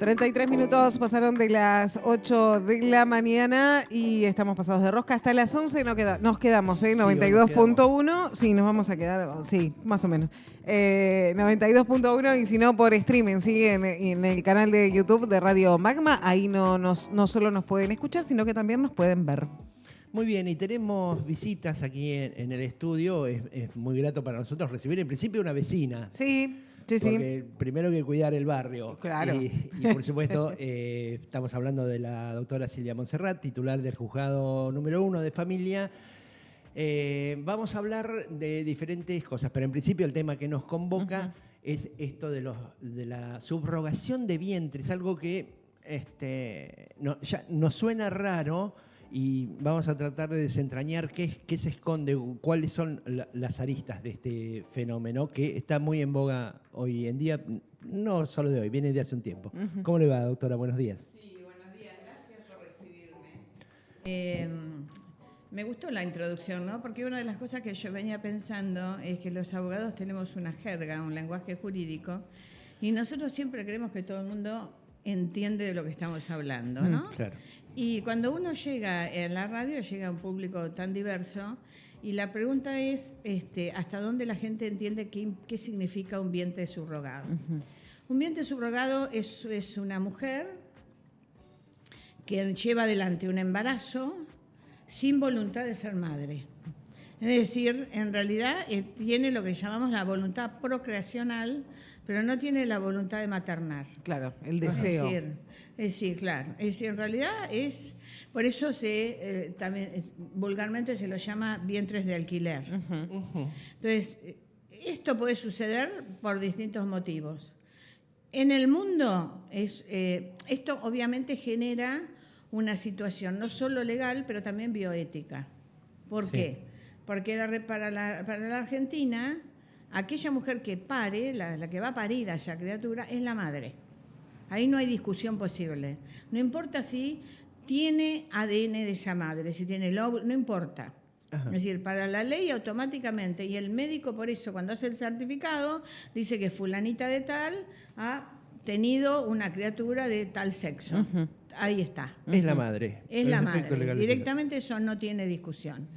33 minutos pasaron de las 8 de la mañana y estamos pasados de rosca. Hasta las 11 nos quedamos, ¿eh? 92.1. Sí, nos vamos a quedar, sí, más o menos. 92.1 y si no por streaming, sí, en el canal de YouTube de Radio Magma. Ahí no solo nos pueden escuchar, sino que también nos pueden ver. Muy bien, y tenemos visitas aquí en el estudio. Es muy grato para nosotros recibir en principio una vecina. Sí. Porque primero que cuidar el barrio. Claro. Y por supuesto, estamos hablando de la doctora Silvia Montserrat, titular del juzgado número 1 de familia. Vamos a hablar de diferentes cosas, pero en principio el tema que nos convoca es esto de la subrogación de vientres, algo que ya nos suena raro. Y vamos a tratar de desentrañar qué se esconde, cuáles son las aristas de este fenómeno que está muy en boga hoy en día, no solo de hoy, viene de hace un tiempo. ¿Cómo le va, doctora? Buenos días. Sí, buenos días, gracias por recibirme. Me gustó la introducción, ¿no? Porque una de las cosas que yo venía pensando es que los abogados tenemos una jerga, un lenguaje jurídico, y nosotros siempre creemos que todo el mundo entiende de lo que estamos hablando, ¿no? Claro. Y cuando uno llega en la radio, llega a un público tan diverso, y la pregunta es ¿hasta dónde la gente entiende qué significa un vientre subrogado? Un vientre subrogado es una mujer que lleva adelante un embarazo sin voluntad de ser madre. Es decir, en realidad tiene lo que llamamos la voluntad procreacional, pero no tiene la voluntad de maternar. Claro, el deseo. Es decir, claro. Es decir, en realidad por eso también vulgarmente se lo llama vientres de alquiler. Entonces, esto puede suceder por distintos motivos. En el mundo, esto obviamente genera una situación no solo legal, pero también bioética. ¿Por qué? Porque para la Argentina, aquella mujer que pare, la que va a parir a esa criatura, es la madre. Ahí no hay discusión posible. No importa si tiene ADN de esa madre, si tiene el óvulo, no importa. Ajá. Es decir, para la ley automáticamente, y el médico por eso cuando hace el certificado, dice que fulanita de tal ha tenido una criatura de tal sexo. Ahí está. Es la madre. Es la madre. Directamente eso no tiene discusión.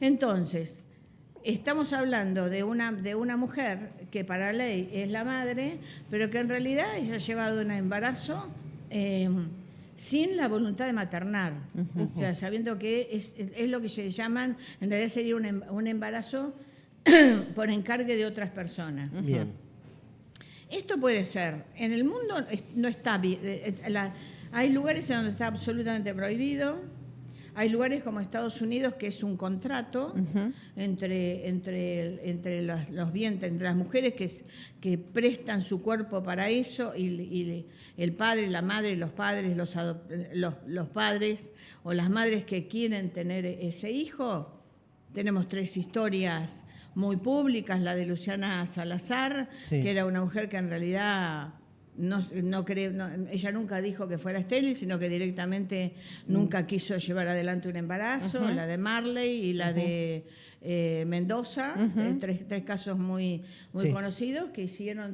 Entonces, estamos hablando de una mujer que para la ley es la madre, pero que en realidad ella ha llevado un embarazo sin la voluntad de maternar. O sea, sabiendo que es lo que se llaman, en realidad sería un embarazo por encargue de otras personas. Bien. Esto puede ser. En el mundo no está bien. Hay lugares en donde está absolutamente prohibido. Hay lugares como Estados Unidos que es un contrato entre los vientres, entre las mujeres que prestan su cuerpo para eso y el padre, la madre, los padres, los padres o las madres que quieren tener ese hijo. Tenemos 3 historias muy públicas, la de Luciana Salazar, que era una mujer que en realidad ella nunca dijo que fuera estéril, sino que directamente nunca quiso llevar adelante un embarazo, la de Marley y la de Mendoza, tres casos muy conocidos que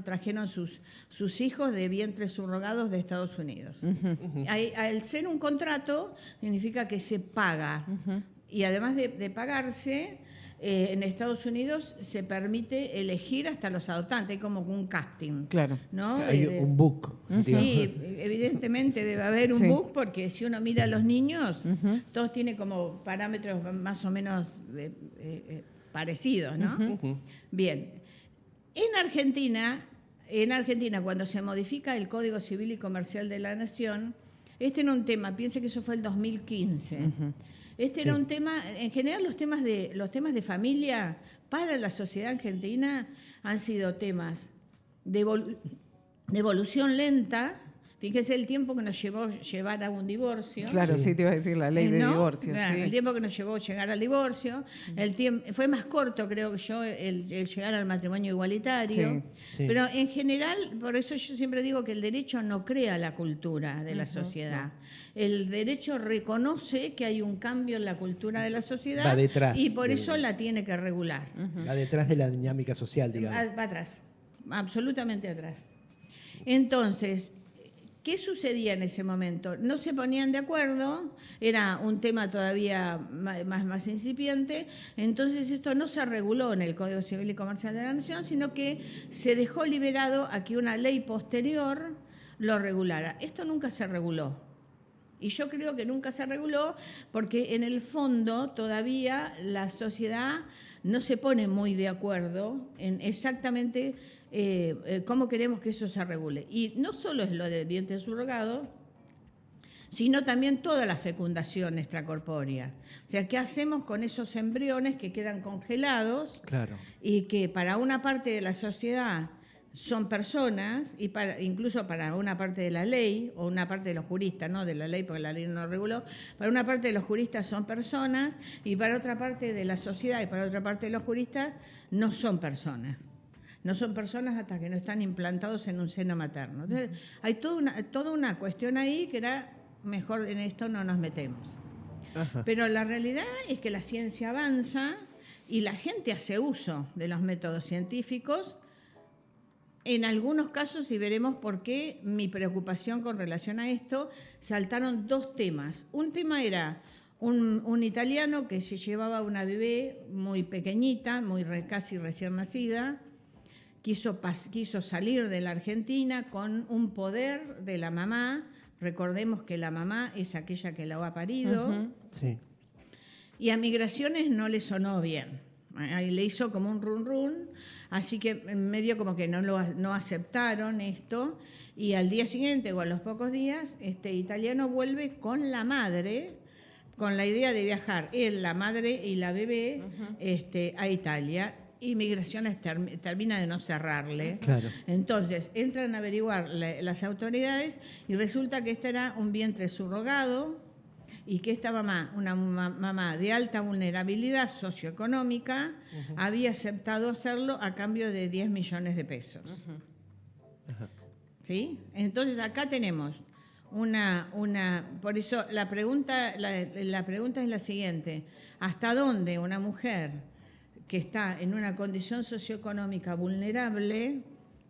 trajeron sus hijos de vientres subrogados de Estados Unidos. Al ser un contrato significa que se paga y además de pagarse, en Estados Unidos se permite elegir hasta los adoptantes, hay como un casting. Claro. ¿No? Hay un book. Sí, evidentemente debe haber un book, porque si uno mira a los niños, todos tienen como parámetros más o menos parecidos, ¿no? Bien. En Argentina, cuando se modifica el Código Civil y Comercial de la Nación, era un tema, piense que eso fue el 2015. Era un tema, en general los temas de familia para la sociedad argentina han sido temas de evolución lenta. Fíjese el tiempo que nos llevó llevar a un divorcio. Claro, sí, te iba a decir la ley de divorcio. Claro, sí. El tiempo que nos llevó llegar al divorcio. Fue más corto, creo que yo, el llegar al matrimonio igualitario. Sí. Pero en general, por eso yo siempre digo que el derecho no crea la cultura de la sociedad. El derecho reconoce que hay un cambio en la cultura de la sociedad. Va detrás. Y por eso la tiene que regular. Va detrás de la dinámica social, digamos. Va atrás, absolutamente atrás. Entonces, ¿Qué sucedía en ese momento? No se ponían de acuerdo, era un tema todavía más incipiente, entonces esto no se reguló en el Código Civil y Comercial de la Nación, sino que se dejó liberado a que una ley posterior lo regulara. Esto nunca se reguló. Y yo creo que nunca se reguló porque en el fondo todavía la sociedad no se pone muy de acuerdo en exactamente cómo queremos que eso se regule. Y no solo es lo del vientre subrogado, sino también toda la fecundación extracorpórea. O sea, ¿qué hacemos con esos embriones que quedan congelados? Claro. Y que para una parte de la sociedad son personas, y incluso para una parte de la ley, o una parte de los juristas, no de la ley porque la ley no reguló, para una parte de los juristas son personas, y para otra parte de la sociedad y para otra parte de los juristas no son personas. No son personas hasta que no están implantados en un seno materno. Entonces, hay toda una cuestión ahí que era mejor en esto no nos metemos. Ajá. Pero la realidad es que la ciencia avanza y la gente hace uso de los métodos científicos. En algunos casos, y veremos por qué mi preocupación con relación a esto, saltaron dos temas. Un tema era un italiano que se llevaba una bebé muy pequeñita, casi recién nacida, quiso salir de la Argentina con un poder de la mamá. Recordemos que la mamá es aquella que la ha parido. Ujú. Sí. Y a Migraciones no le sonó bien. Ahí le hizo como un run run, así que medio como que no aceptaron esto. Y al día siguiente o a los pocos días, este italiano vuelve con la madre, con la idea de viajar él, la madre y la bebé a Italia. Y Migraciones termina de no cerrarle. Claro. Entonces entran a averiguar las autoridades y resulta que este era un vientre subrogado y que esta mamá, una mamá de alta vulnerabilidad socioeconómica, había aceptado hacerlo a cambio de 10 millones de pesos. ¿Sí? Entonces acá tenemos por eso la pregunta es la siguiente: ¿hasta dónde una mujer que está en una condición socioeconómica vulnerable,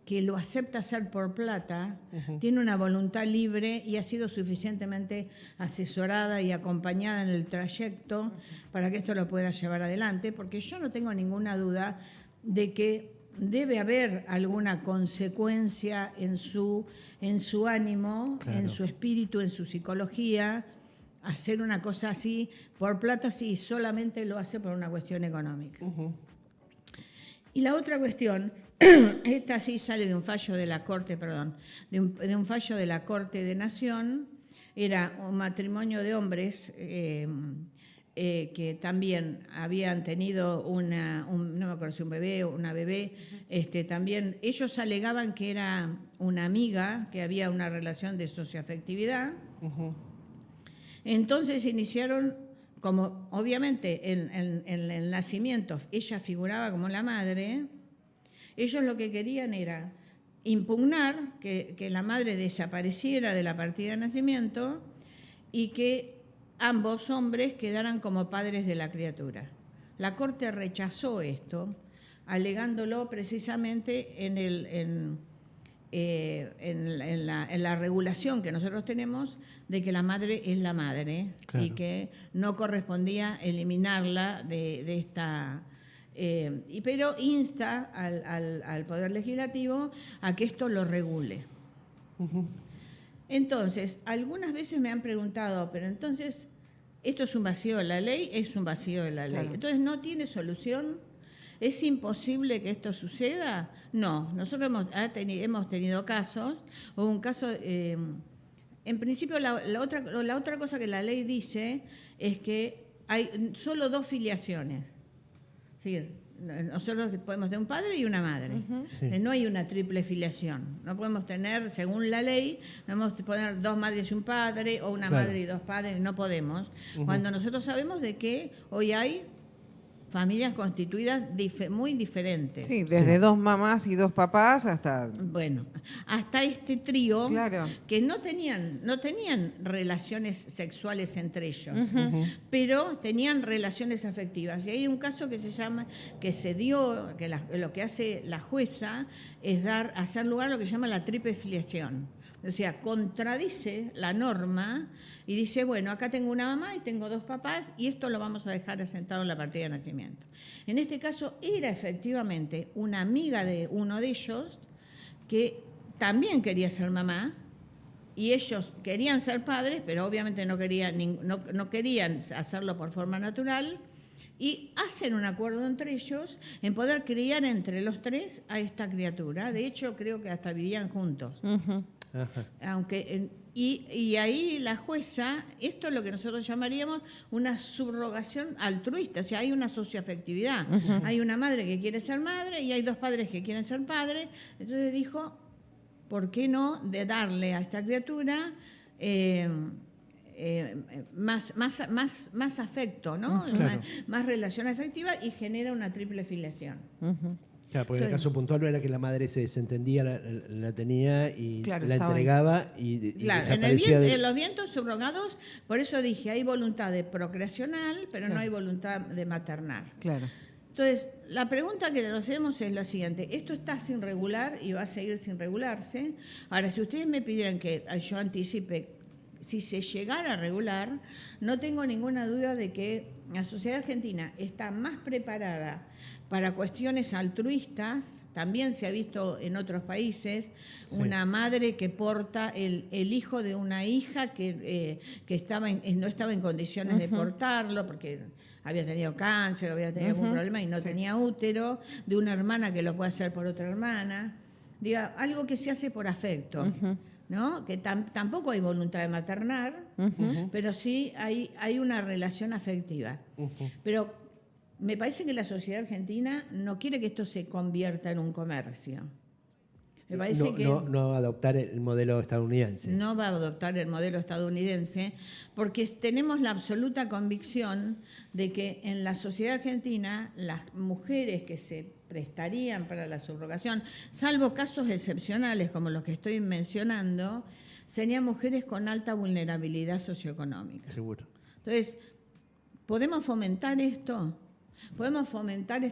que lo acepta hacer por plata, tiene una voluntad libre y ha sido suficientemente asesorada y acompañada en el trayecto para que esto lo pueda llevar adelante? Porque yo no tengo ninguna duda de que debe haber alguna consecuencia en su ánimo, Claro. en su espíritu, en su psicología. Hacer una cosa así por plata, sí, solamente lo hace por una cuestión económica. Y la otra cuestión, esta sí sale de un fallo de la Corte, de un fallo de la Corte de Nación, era un matrimonio de hombres que también habían tenido no me acuerdo si un bebé o una bebé, también ellos alegaban que era una amiga, que había una relación de socioafectividad. Entonces iniciaron, como obviamente en el nacimiento ella figuraba como la madre, ellos lo que querían era impugnar que la madre desapareciera de la partida de nacimiento y que ambos hombres quedaran como padres de la criatura. La Corte rechazó esto, alegándolo precisamente en la regulación que nosotros tenemos de que la madre es la madre. Claro. Y que no correspondía eliminarla de esta... pero insta al Poder Legislativo a que esto lo regule. Entonces, algunas veces me han preguntado, pero entonces, ¿esto es un vacío de la ley? Es un vacío de la ley. Claro. Entonces, ¿no tiene solución? ¿Es imposible que esto suceda? No, nosotros hemos tenido casos, o un caso, en principio la otra cosa que la ley dice es que hay solo 2 filiaciones. ¿Sí? Nosotros podemos tener un padre y una madre. Sí. No hay una triple filiación. No podemos tener, según la ley, no podemos poner 2 madres y un padre, o una madre y 2 padres, no podemos. Cuando nosotros sabemos de que hoy hay familias constituidas muy diferentes. Sí, desde 2 mamás y 2 papás hasta... Bueno, hasta este trío Claro. que no tenían relaciones sexuales entre ellos, pero tenían relaciones afectivas. Y hay un caso que se dio, que lo que hace la jueza es hacer lugar a lo que se llama la triple filiación. O sea, contradice la norma y dice, bueno, acá tengo una mamá y tengo 2 papás y esto lo vamos a dejar asentado en la partida de nacimiento. En este caso era efectivamente una amiga de uno de ellos que también quería ser mamá y ellos querían ser padres, pero obviamente no querían hacerlo por forma natural y hacen un acuerdo entre ellos en poder criar entre los 3 a esta criatura. De hecho, creo que hasta vivían juntos. Y ahí la jueza, esto es lo que nosotros llamaríamos una subrogación altruista, o sea, hay una socioafectividad. Hay una madre que quiere ser madre y hay 2 padres que quieren ser padres. Entonces dijo, ¿por qué no de darle a esta criatura más afecto, ¿no? Claro. Más relación afectiva y genera una triple filiación. Claro, porque en el caso puntual era que la madre se desentendía, la tenía y Claro, la estaba entregaba y Claro, desaparecía. en los vientos subrogados, por eso dije, hay voluntad de procreacional, pero no hay voluntad de maternar. Claro. Entonces, la pregunta que nos hacemos es la siguiente. Esto está sin regular y va a seguir sin regularse. Ahora, si ustedes me pidieran que yo anticipe, si se llegara a regular, no tengo ninguna duda de que la sociedad argentina está más preparada para cuestiones altruistas. También se ha visto en otros países una madre que porta el hijo de una hija que no estaba en condiciones de portarlo porque había tenido cáncer, había tenido algún problema y no tenía útero, de una hermana que lo puede hacer por otra hermana. Diga, algo que se hace por afecto. ¿No? Que tampoco hay voluntad de maternar, pero sí hay una relación afectiva. Pero me parece que la sociedad argentina no quiere que esto se convierta en un comercio. Me parece que no adoptar el modelo estadounidense. no va a adoptar el modelo estadounidense porque tenemos la absoluta convicción de que en la sociedad argentina las mujeres que se prestarían para la subrogación, salvo casos excepcionales como los que estoy mencionando, serían mujeres con alta vulnerabilidad socioeconómica. Seguro. Entonces, ¿podemos fomentar esto? ¿Podemos fomentar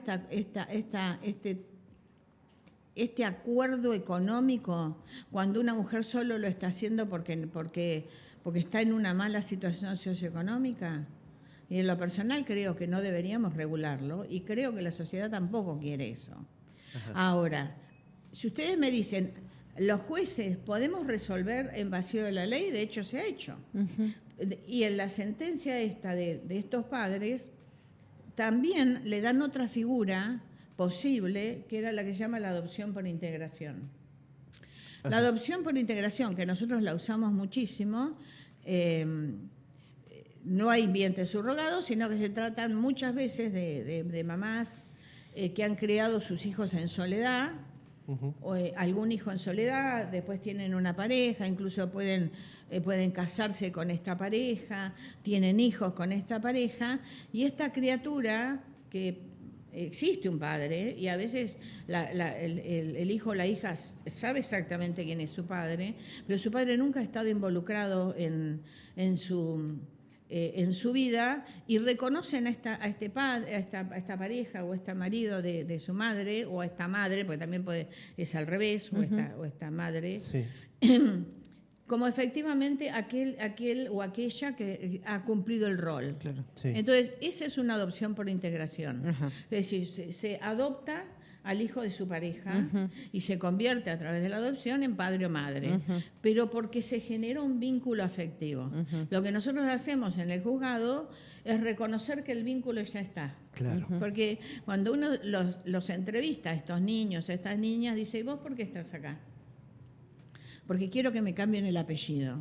este acuerdo económico cuando una mujer solo lo está haciendo porque está en una mala situación socioeconómica? Y en lo personal creo que no deberíamos regularlo y creo que la sociedad tampoco quiere eso. Ahora, si ustedes me dicen, los jueces podemos resolver en vacío de la ley, de hecho se ha hecho. Y en la sentencia esta de estos padres también le dan otra figura posible, que era la que se llama la adopción por integración. La adopción por integración, que nosotros la usamos muchísimo, no hay vientres subrogados, sino que se tratan muchas veces de mamás que han criado sus hijos en soledad, o algún hijo en soledad, después tienen una pareja, incluso pueden casarse con esta pareja, tienen hijos con esta pareja, y esta criatura que existe un padre y a veces el hijo o la hija sabe exactamente quién es su padre, pero su padre nunca ha estado involucrado en su vida y reconocen a esta pareja o a este marido de su madre o a esta madre, porque también es al revés, o esta madre, como efectivamente aquel o aquella que ha cumplido el rol. Claro. Sí. Entonces, esa es una adopción por integración. Es decir, se adopta al hijo de su pareja y se convierte a través de la adopción en padre o madre, pero porque se genera un vínculo afectivo. Lo que nosotros hacemos en el juzgado es reconocer que el vínculo ya está. Claro. Porque cuando uno los entrevista a estos niños, a estas niñas, dice, ¿y vos por qué estás acá? Porque quiero que me cambien el apellido.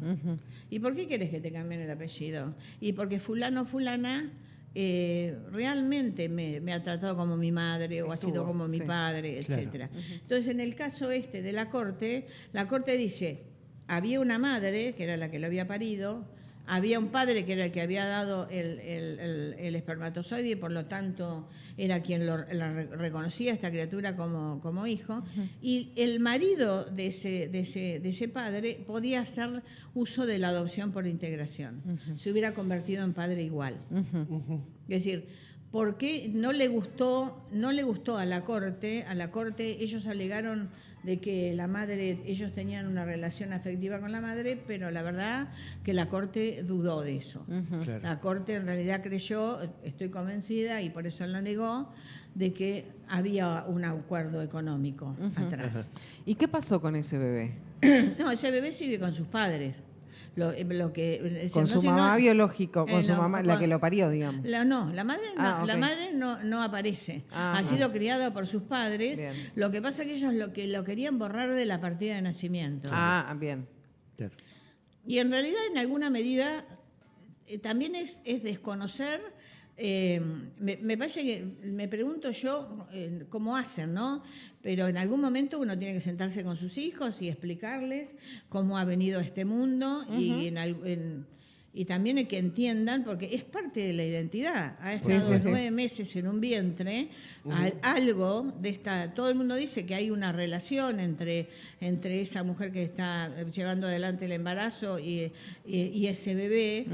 ¿Y por qué querés que te cambien el apellido? Y porque fulano o fulana realmente me ha tratado como mi madre o ha sido como mi padre, etcétera. Entonces, en el caso de la Corte dice, había una madre, que era la que lo había parido, había un padre que era el que había dado el espermatozoide y por lo tanto era quien reconocía a esta criatura como hijo. Y el marido de ese padre podía hacer uso de la adopción por integración. Se hubiera convertido en padre igual. Es decir, ¿por qué no le gustó a la corte? A la corte ellos alegaron de que la madre, ellos tenían una relación afectiva con la madre, pero la verdad que la corte dudó de eso. Claro. La corte en realidad creyó, estoy convencida, y por eso lo negó, de que había un acuerdo económico atrás. ¿Y qué pasó con ese bebé? No, ese bebé sigue con sus padres. Con su mamá biológico, con su mamá, la que lo parió, digamos. La madre la madre no aparece. Ha sido criada por sus padres. Bien. Lo que pasa es que ellos lo querían borrar de la partida de nacimiento. Bien. Claro. Y en realidad, en alguna medida, también es desconocer. Me parece que, me pregunto yo cómo hacen, ¿no? Pero en algún momento uno tiene que sentarse con sus hijos y explicarles cómo ha venido a este mundo y también que entiendan, porque es parte de la identidad. Ha estado 9 meses en un vientre, algo de esta... Todo el mundo dice que hay una relación entre esa mujer que está llevando adelante el embarazo y ese bebé.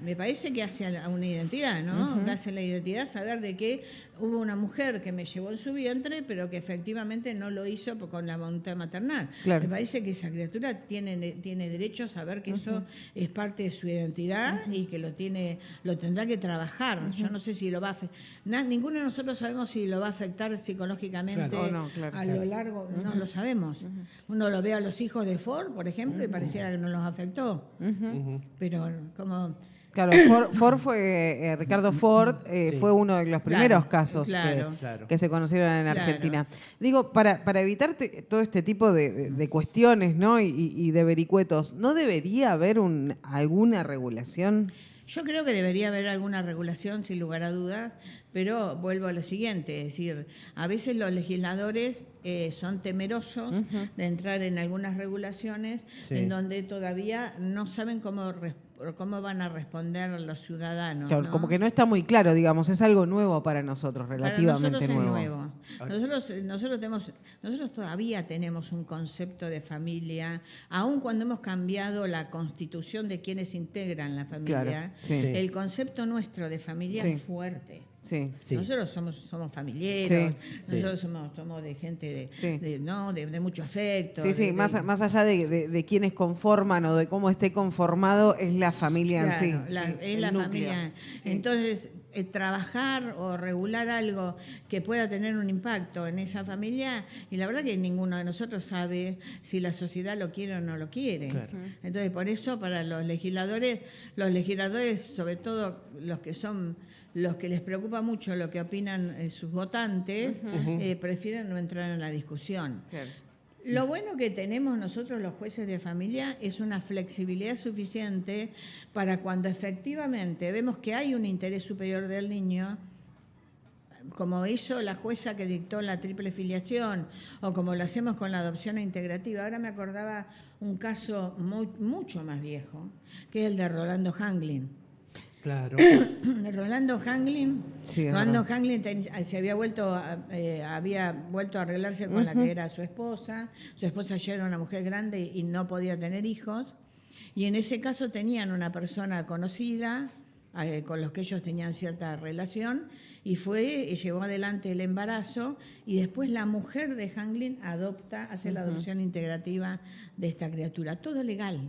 Me parece que hace a una identidad, ¿no? Que hace la identidad saber de que hubo una mujer que me llevó en su vientre, pero que efectivamente no lo hizo con la voluntad maternal. Claro. Me parece que esa criatura tiene derecho a saber que eso es parte de su identidad y que lo tendrá que trabajar. Yo no sé si lo va a afectar. Ninguno de nosotros sabemos si lo va a afectar psicológicamente a lo largo. No lo sabemos. Uno lo ve a los hijos de Ford, por ejemplo, y pareciera que no los afectó. Pero como... Claro, Ricardo Ford fue uno de los primeros casos que se conocieron en Argentina. Digo, para evitar todo este tipo de cuestiones, ¿no? y de vericuetos, ¿no debería haber alguna regulación? Yo creo que debería haber alguna regulación, sin lugar a dudas, pero vuelvo a lo siguiente, es decir, a veces los legisladores son temerosos de entrar en algunas regulaciones en donde todavía no saben cómo van a responder los ciudadanos. Claro, ¿no? como que no está muy claro, digamos, es algo nuevo para nosotros, relativamente para nosotros nuevo. Es nuevo. Nosotros todavía tenemos un concepto de familia, aun cuando hemos cambiado la constitución de quienes integran la familia, el concepto nuestro de familia es fuerte. Sí. Nosotros somos familiares, nosotros somos de gente de mucho afecto. Más allá de quienes conforman o de cómo esté conformado, es la familia en sí. Es la familia. Entonces, trabajar o regular algo que pueda tener un impacto en esa familia, y la verdad que ninguno de nosotros sabe si la sociedad lo quiere o no lo quiere. Claro. Entonces, por eso para los legisladores, sobre todo los que les preocupa mucho lo que opinan sus votantes, prefieren no entrar en la discusión. Claro. Lo bueno que tenemos nosotros los jueces de familia es una flexibilidad suficiente para cuando efectivamente vemos que hay un interés superior del niño, como hizo la jueza que dictó la triple filiación o como lo hacemos con la adopción integrativa. Ahora me acordaba un caso mucho más viejo, que es el de Rolando Hanglin. Claro. Rolando Hanglin se había vuelto a arreglarse con la que era su esposa. Su esposa ya era una mujer grande y no podía tener hijos. Y en ese caso tenían una persona conocida con los que ellos tenían cierta relación y llevó adelante el embarazo y después la mujer de Hanglin hace la adopción integrativa de esta criatura. Todo legal.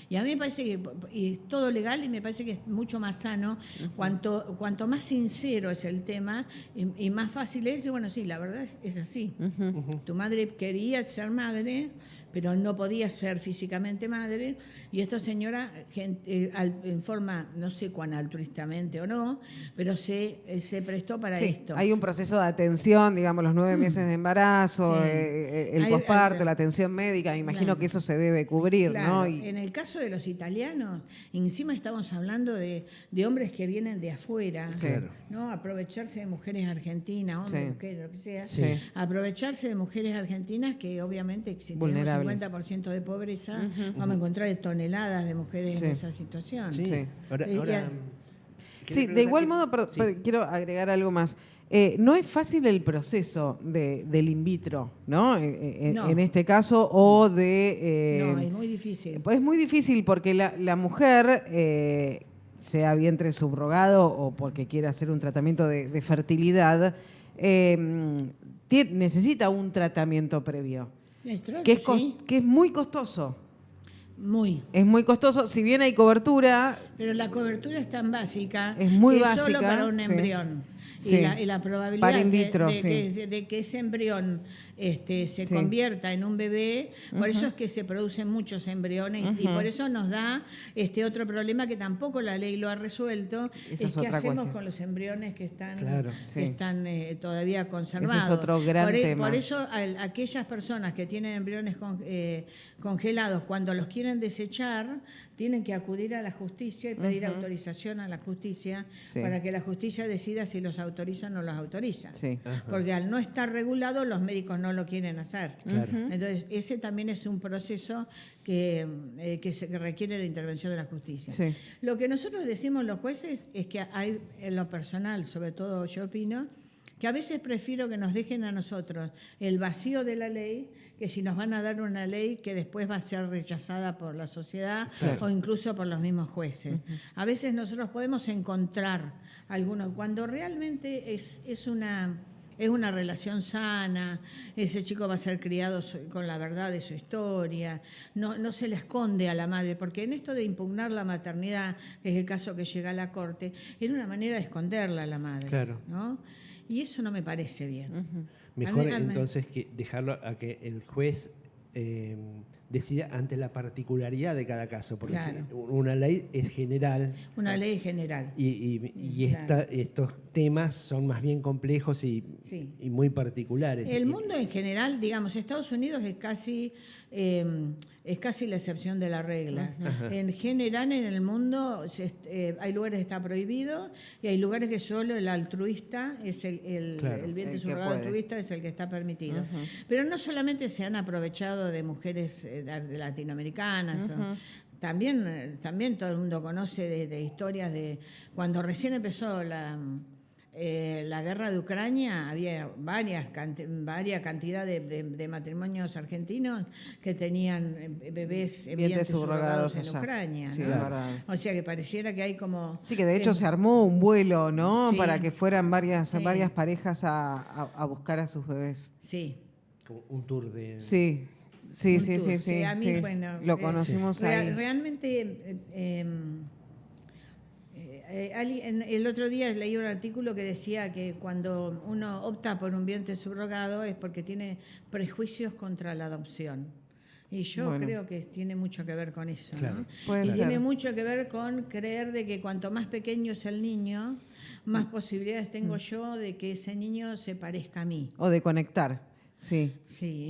Y a mí me parece que es todo legal y me parece que es mucho más sano. Cuanto más sincero es el tema y más fácil es, bueno, sí, la verdad es así. Tu madre quería ser madre, pero no podía ser físicamente madre, y esta señora, en forma, no sé cuán altruistamente o no, pero se prestó para esto. Hay un proceso de atención, digamos, los 9 meses de embarazo, el posparto, la atención médica, me imagino que eso se debe cubrir, ¿no? En el caso de los italianos, encima estamos hablando de hombres que vienen de afuera, ¿no? Aprovecharse de mujeres argentinas, hombres, mujeres, lo que sea, aprovecharse de mujeres argentinas que obviamente existimos vulnerables. 50% de pobreza, vamos a encontrar toneladas de mujeres en esa situación. Sí. Ahora, sí, de igual modo, quiero agregar algo más. No es fácil el proceso del in vitro, ¿no? En este caso, o de... no, es muy difícil. Es muy difícil porque la mujer, sea vientre subrogado o porque quiera hacer un tratamiento de fertilidad, necesita un tratamiento previo, que es muy costoso. Es muy costoso, si bien hay cobertura. Pero la cobertura es tan básica, es muy que básica, solo para un embrión. Sí. Y la probabilidad in vitro, de que ese embrión se convierta en un bebé, por eso es que se producen muchos embriones y por eso nos da otro problema que tampoco la ley lo ha resuelto, es qué hacemos con los embriones que están, todavía conservados. Ese es otro gran tema. Por eso aquellas personas que tienen embriones congelados, cuando los quieren desechar, tienen que acudir a la justicia y pedir autorización a la justicia para que la justicia decida si los autoriza o no los autoriza. Porque al no estar regulado, los médicos no lo quieren hacer. Entonces, ese también es un proceso que requiere la intervención de la justicia. Lo que nosotros decimos los jueces es que hay, en lo personal, sobre todo yo opino, que a veces prefiero que nos dejen a nosotros el vacío de la ley, que si nos van a dar una ley que después va a ser rechazada por la sociedad o incluso por los mismos jueces. A veces nosotros podemos encontrar algunos, cuando realmente es una relación sana, ese chico va a ser criado con la verdad de su historia, no se le esconde a la madre, porque en esto de impugnar la maternidad, que es el caso que llega a la Corte, era una manera de esconderla a la madre, ¿no? Y eso no me parece bien. Mejor entonces que dejarlo a que el juez decida ante la particularidad de cada caso, porque una ley es general. Una ley es general. Y estos temas son más bien complejos y muy particulares. El mundo en general, digamos, Estados Unidos es casi la excepción de la regla. En general, en el mundo hay lugares que está prohibido y hay lugares que solo el altruista, el vientre subrogado altruista es el que está permitido. Pero no solamente se han aprovechado de mujeres latinoamericanas, también todo el mundo conoce de historias de cuando recién empezó la guerra de Ucrania, había varias cantidad de matrimonios argentinos que tenían bebés vientres subrogados en Ucrania. Sí, ¿no? O sea que pareciera que hay como... Sí, que de hecho se armó un vuelo, ¿no? Para que fueran varias parejas a buscar a sus bebés. Sí. Como un tour de... Sí. A mí, bueno, lo conocimos ahí. Realmente, el otro día leí un artículo que decía que cuando uno opta por un vientre subrogado es porque tiene prejuicios contra la adopción. Y yo creo que tiene mucho que ver con eso, ¿no? Y tiene mucho que ver con creer de que cuanto más pequeño es el niño, más posibilidades tengo yo de que ese niño se parezca a mí. O de conectar. Sí,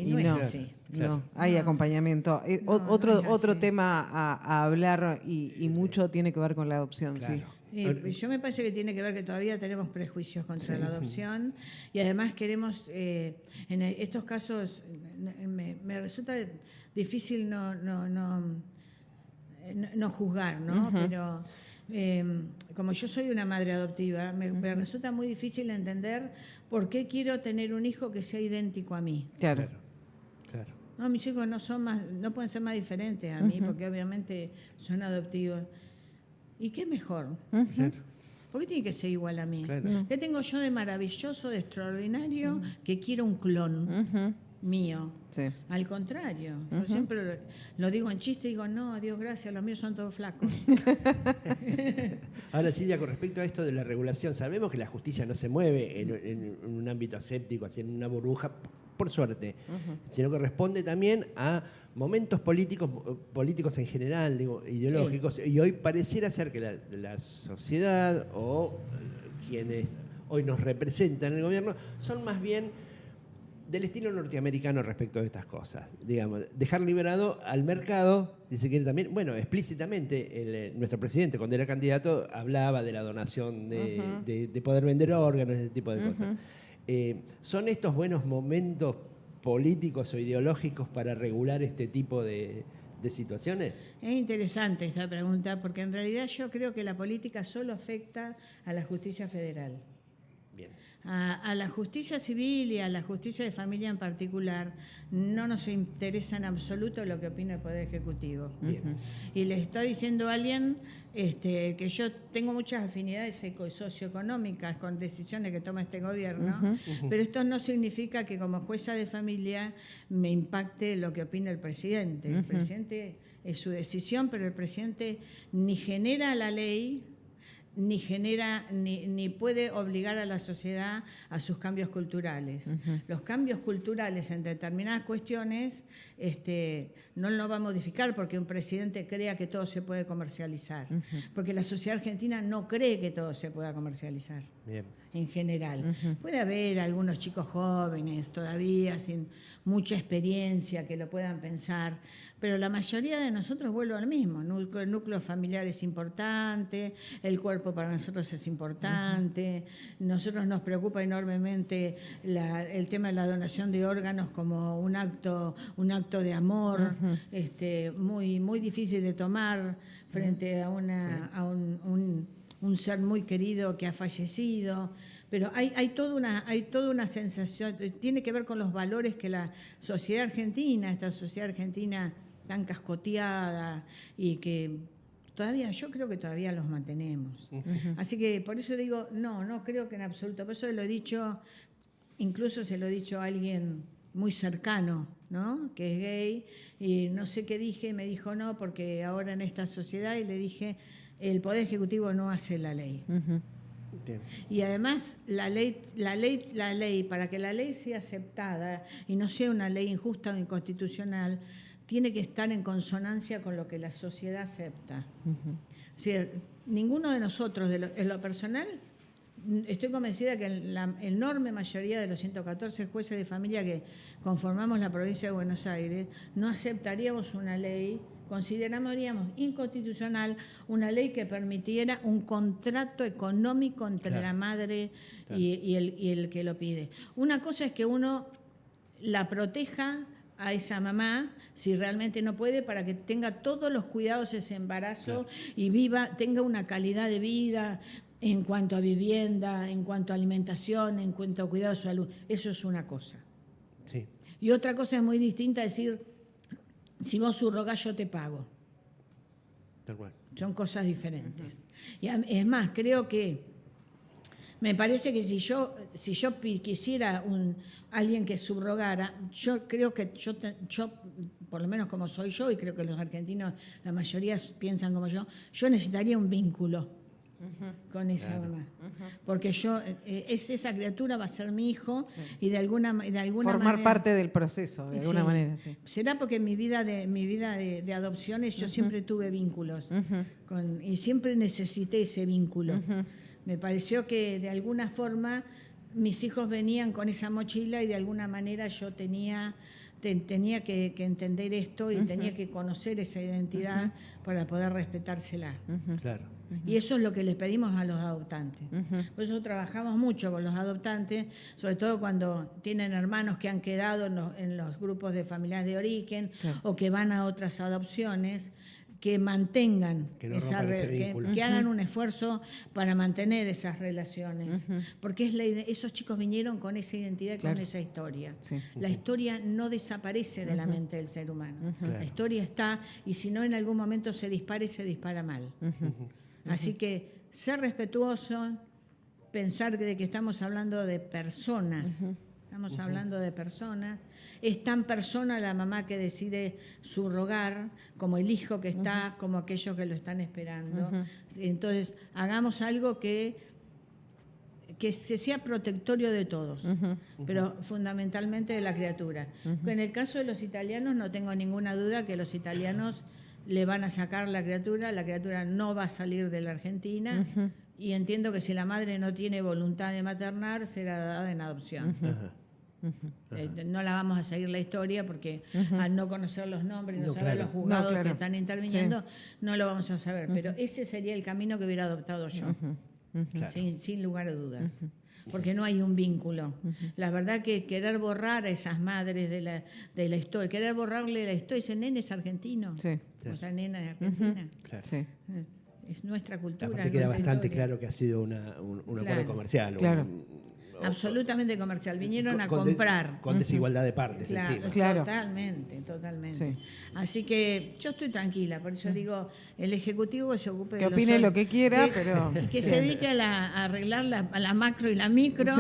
no es así. No, hay acompañamiento. Otro tema a hablar y mucho tiene que ver con la adopción, Yo me parece que tiene que ver que todavía tenemos prejuicios contra la adopción y además queremos, en estos casos, me resulta difícil no juzgar, ¿no? Pero como yo soy una madre adoptiva, me resulta muy difícil entender por qué quiero tener un hijo que sea idéntico a mí. Claro. No, mis hijos no pueden ser más diferentes a mí, porque obviamente son adoptivos. ¿Y qué mejor? ¿Por qué tiene que ser igual a mí? ¿Qué tengo yo de maravilloso, de extraordinario, que quiero un clon mío? Al contrario, yo siempre lo digo en chiste, digo, no, Dios gracias, los míos son todos flacos. Ahora, Silvia, con respecto a esto de la regulación, sabemos que la justicia no se mueve en un ámbito aséptico, así en una burbuja, por suerte, sino que responde también a momentos políticos en general, digo, ideológicos, y hoy pareciera ser que la sociedad o quienes hoy nos representan en el gobierno son más bien del estilo norteamericano respecto de estas cosas. Digamos, dejar liberado al mercado, si se quiere también, bueno, explícitamente, nuestro presidente, cuando era candidato, hablaba de la donación, de poder vender órganos, ese tipo de cosas. ¿Son estos buenos momentos políticos o ideológicos para regular este tipo de situaciones? Es interesante esta pregunta, porque en realidad yo creo que la política solo afecta a la justicia federal. Bien. A la justicia civil y a la justicia de familia en particular no nos interesa en absoluto lo que opina el Poder Ejecutivo. Bien. Y le estoy diciendo a alguien que yo tengo muchas afinidades socioeconómicas con decisiones que toma este gobierno, pero esto no significa que como jueza de familia me impacte lo que opina el presidente. El presidente es su decisión, pero el presidente ni genera la ley, ni puede obligar a la sociedad a sus cambios culturales. Los cambios culturales en determinadas cuestiones no lo va a modificar porque un presidente crea que todo se puede comercializar. Porque la sociedad argentina no cree que todo se pueda comercializar. Bien. En general. Puede haber algunos chicos jóvenes todavía sin mucha experiencia que lo puedan pensar, pero la mayoría de nosotros vuelve al mismo. El núcleo familiar es importante, el cuerpo para nosotros es importante, nosotros nos preocupa enormemente el tema de la donación de órganos como un acto de amor, muy, muy difícil de tomar frente a un ser muy querido que ha fallecido, pero hay toda una sensación, tiene que ver con los valores que la sociedad argentina, esta sociedad argentina tan cascoteada y que yo creo que todavía los mantenemos. Así que por eso digo, no creo que en absoluto, por eso lo he dicho, incluso se lo he dicho a alguien muy cercano, ¿no?, que es gay, y no sé qué dije, me dijo no, porque ahora en esta sociedad, y le dije, el Poder Ejecutivo no hace la ley. Bien. Y además la ley, para que la ley sea aceptada y no sea una ley injusta o inconstitucional, tiene que estar en consonancia con lo que la sociedad acepta. O sea, ninguno de nosotros, en lo personal, estoy convencida que la enorme mayoría de los 114 jueces de familia que conformamos la provincia de Buenos Aires no aceptaríamos una ley, consideraríamos inconstitucional una ley que permitiera un contrato económico entre la madre y el que lo pide. Una cosa es que uno la proteja a esa mamá, si realmente no puede, para que tenga todos los cuidados ese embarazo y tenga una calidad de vida en cuanto a vivienda, en cuanto a alimentación, en cuanto a cuidado de su salud. Eso es una cosa. Sí. Y otra cosa es muy distinta decir, si vos subrogás, yo te pago. Tal cual. Son cosas diferentes. Y es más, creo que me parece que si yo quisiera alguien que subrogara, yo creo que yo, por lo menos como soy yo, y creo que los argentinos, la mayoría piensan como yo necesitaría un vínculo con esa mamá. Porque esa criatura va a ser mi hijo y de alguna formar manera, parte del proceso, de alguna manera. Sí. Será porque en mi vida de adopciones yo siempre tuve vínculos y siempre necesité ese vínculo. Me pareció que de alguna forma mis hijos venían con esa mochila y de alguna manera yo tenía que entender esto y tenía que conocer esa identidad para poder respetársela. Claro. Y eso es lo que les pedimos a los adoptantes. Por eso trabajamos mucho con los adoptantes, sobre todo cuando tienen hermanos que han quedado en los grupos de familias de origen o que van a otras adopciones, que mantengan que hagan un esfuerzo para mantener esas relaciones, porque esos chicos vinieron con esa identidad y con esa historia. Sí. La historia no desaparece de la mente del ser humano. La historia está, y si no en algún momento se dispara mal. Así que ser respetuoso, pensar de que estamos hablando de personas. Estamos hablando de personas. Es tan persona la mamá que decide subrogar, como el hijo que está, como aquellos que lo están esperando. Entonces, hagamos algo que se sea protectorio de todos, pero fundamentalmente de la criatura. En el caso de los italianos, no tengo ninguna duda que los italianos le van a sacar la criatura no va a salir de la Argentina, y entiendo que si la madre no tiene voluntad de maternar, será dada en adopción. No la vamos a seguir la historia porque al no conocer los nombres, no saber los juzgados que están interviniendo, no lo vamos a saber, pero ese sería el camino que hubiera adoptado yo. Claro. sin lugar a dudas. Porque no hay un vínculo. La verdad que querer borrar a esas madres de la historia, querer borrarle la historia, ese nene es argentino, o sea, nena de Argentina. Claro. Sí. Es nuestra cultura. Aparte queda bastante claro que ha sido un acuerdo comercial. Claro. Absolutamente comercial. Vinieron a comprar. Con desigualdad de partes encima. Claro. Totalmente. Sí. Así que yo estoy tranquila, por eso digo, el Ejecutivo se ocupe de que opine lo que quiera, pero... que se dedique a arreglar a la macro y la micro,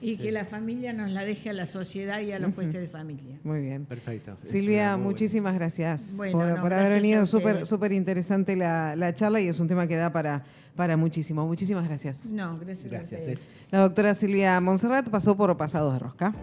y que la familia nos la deje a la sociedad y a los jueces de familia. Muy bien. Perfecto. Silvia, muchísimas gracias por haber gracias venido. Súper interesante la charla y es un tema que da para muchísimo. Muchísimas gracias. No, gracias a ustedes. La doctora Silvia Monserrat pasó por Pasados de Rosca.